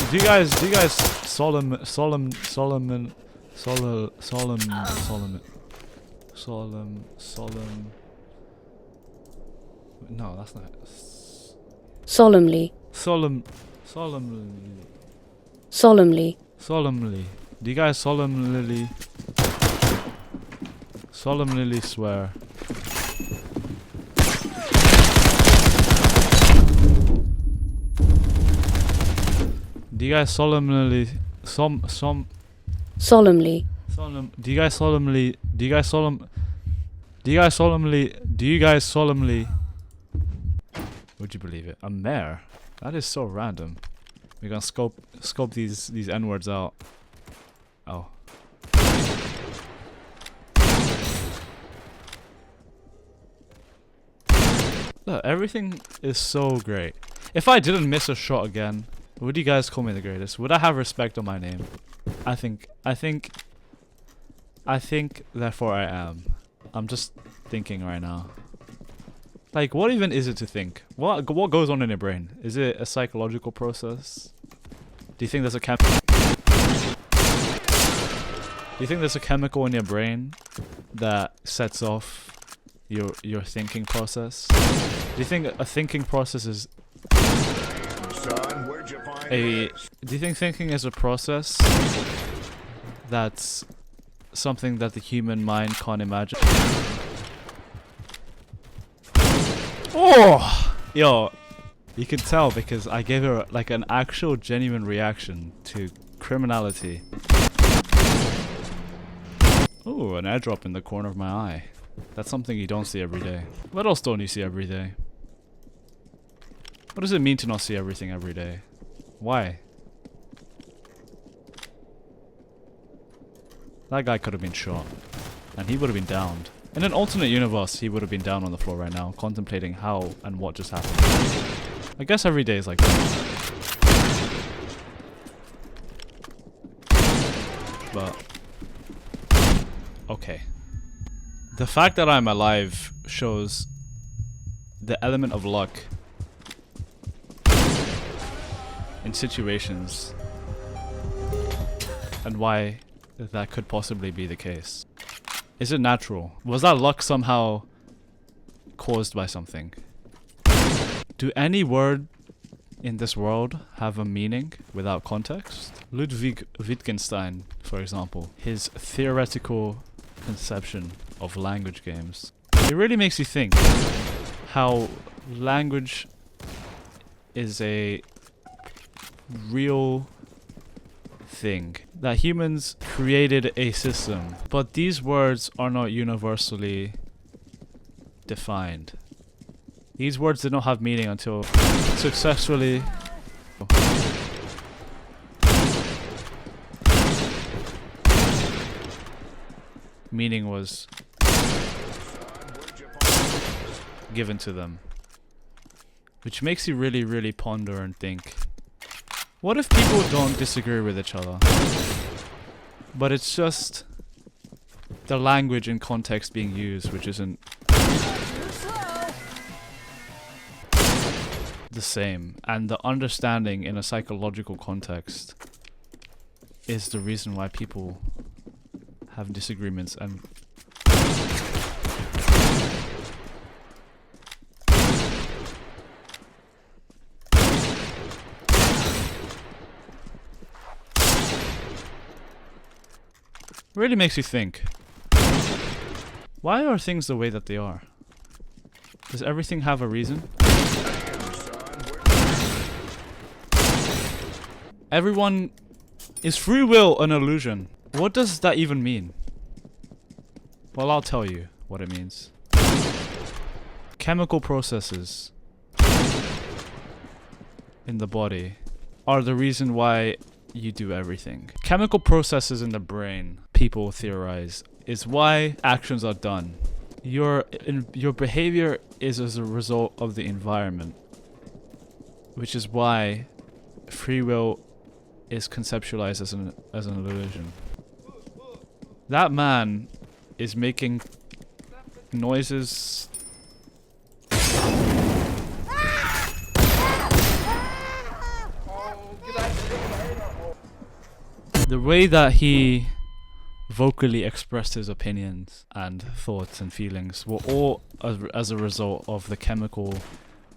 Do you guys solemn no, that's not Solemnly. solemnly. Do you guys solemnly swear? Do you guys solemnly would you believe it? A mare? That is so random. We're gonna scope these N-words out. Oh. Look, everything is so great. If I didn't miss a shot again, would you guys call me the greatest? Would I have respect on my name? I think therefore I am. I'm just thinking right now. Like, what even is it to think? What goes on in your brain? Is it a psychological process? Do you think there's a chemical in your brain that sets off your thinking process? Do you think a thinking process is do you think thinking is a process that's something that the human mind can't imagine? Oh! Yo, you can tell because I gave her like an actual genuine reaction to criminality. Oh, an airdrop in the corner of my eye. That's something you don't see every day. What else don't you see every day? What does it mean to not see everything every day? Why? That guy could have been shot. And he would have been downed. In an alternate universe, he would have been down on the floor right now, contemplating how and what just happened. I guess every day is like that. But... okay. The fact that I'm alive shows the element of luck in situations and why that could possibly be the case. Is it natural? Was that luck somehow caused by something? Do any word in this world have a meaning without context? Ludwig Wittgenstein, for example, his theoretical conception of language games. It really makes you think how language is a real thing. That humans created a system, but these words are not universally defined. These words did not have meaning until successfully meaning was given to them. Which makes you really, really ponder and think, what if people don't disagree with each other? But it's just the language and context being used which isn't the same, and the understanding in a psychological context is the reason why people have disagreements. And really makes you think, why are things the way that they are? Does everything have a reason? Everyone is free will an illusion. What does that even mean? Well, I'll tell you what it means. Chemical processes in the body are the reason why you do everything. Chemical processes in the brain, people theorize, is why actions are done. Your behavior is as a result of the environment, which is why free will is conceptualized as an illusion. That man is making noises. The way that he vocally expressed his opinions and thoughts and feelings were all as a result of the chemical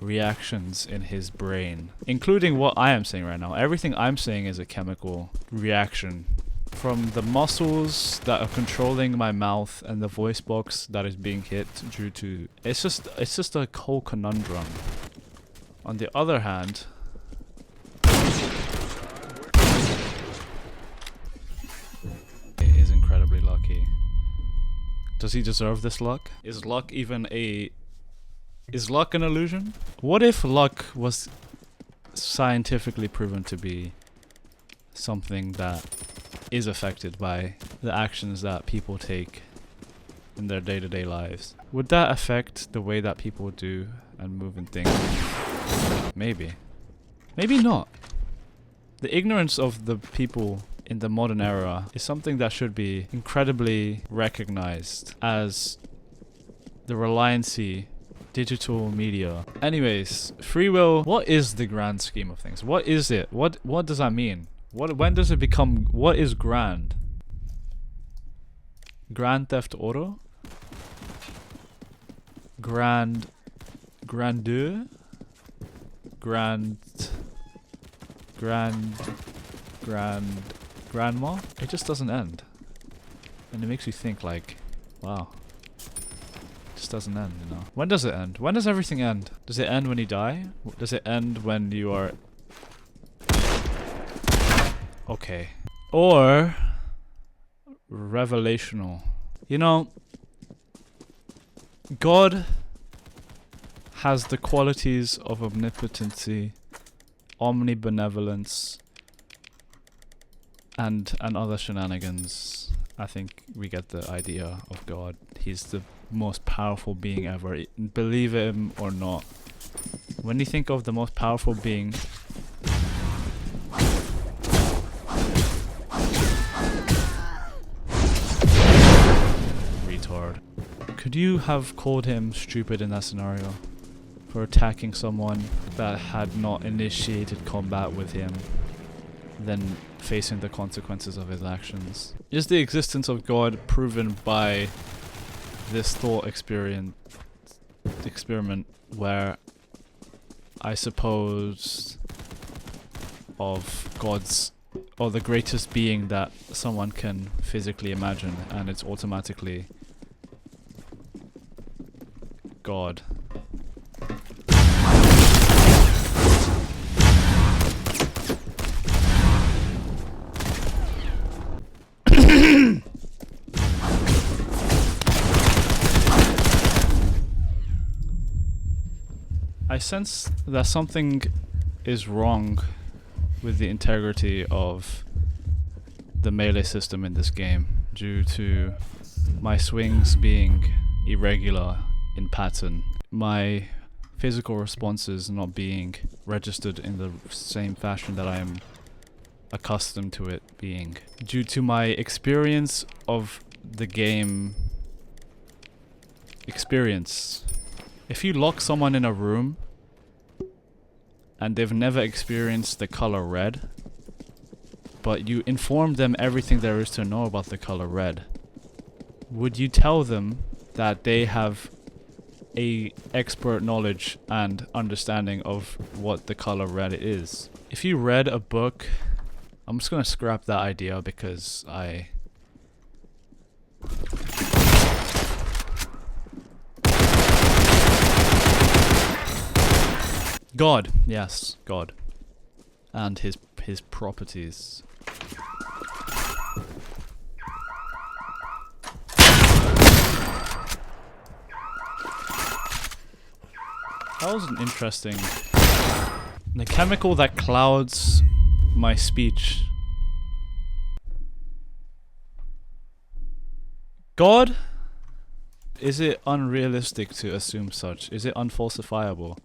reactions in his brain, including what I am saying right now. Everything I'm saying is a chemical reaction from the muscles that are controlling my mouth and the voice box that is being hit due to it's just a whole conundrum. On the other hand, he is incredibly lucky. Does he deserve this luck? Is luck an illusion? What if luck was scientifically proven to be something that is affected by the actions that people take in their day-to-day lives? Would that affect the way that people do and move and think? Maybe. Maybe not. The ignorance of the people in the modern era is something that should be incredibly recognized as the reliancy digital media. Anyways, free will, what is the grand scheme of things? What is it? What does that mean? When does it become, what is grand? Grand Theft Auto? Grandeur? Grandma? It just doesn't end. And it makes you think like, wow. It just doesn't end, you know. When does it end? When does everything end? Does it end when you die? Does it end when you are... Okay. Or... revelational. You know, God has the qualities of omnipotency, omnibenevolence, and other shenanigans. I think we get the idea of God. He's the most powerful being ever, believe him or not. When you think of the most powerful being, retard. Could you have called him stupid in that scenario for attacking someone that had not initiated combat with him, then facing the consequences of his actions? Is the existence of God proven by this thought experiment where I suppose of God's, or the greatest being that someone can physically imagine, and it's automatically God? I sense that something is wrong with the integrity of the melee system in this game due to my swings being irregular in pattern, my physical responses not being registered in the same fashion that I am accustomed to it being, due to my experience of the game experience. If you lock someone in a room and they've never experienced the color red, but you inform them everything there is to know about the color red, would you tell them that they have a expert knowledge and understanding of what the color red is? If you read a book, I'm just gonna scrap that idea because God, yes, God. And his properties. That was an interesting... The chemical that clouds my speech. God? Is it unrealistic to assume such? Is it unfalsifiable?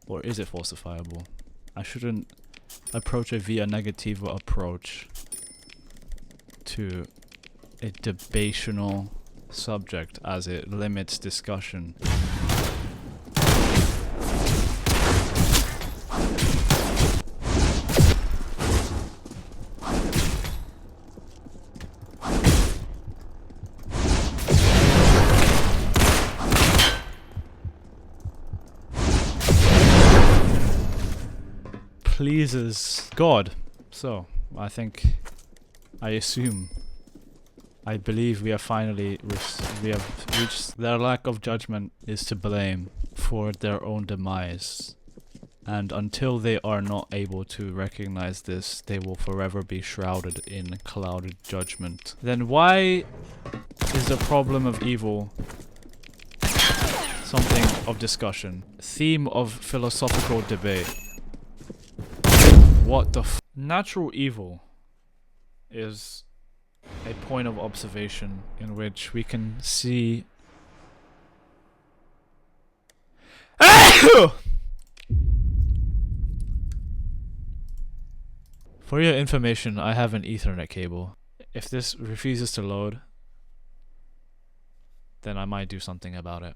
Or is it falsifiable? I shouldn't approach a via negativa approach to a debational subject as it limits discussion. pleases God. So, I believe we have finally reached their lack of judgment is to blame for their own demise. And until they are not able to recognize this, they will forever be shrouded in clouded judgment. Then why is the problem of evil something of discussion? Theme of philosophical debate. What the f— Natural evil is a point of observation in which we can see For your information, I have an Ethernet cable. If this refuses to load, then I might do something about it.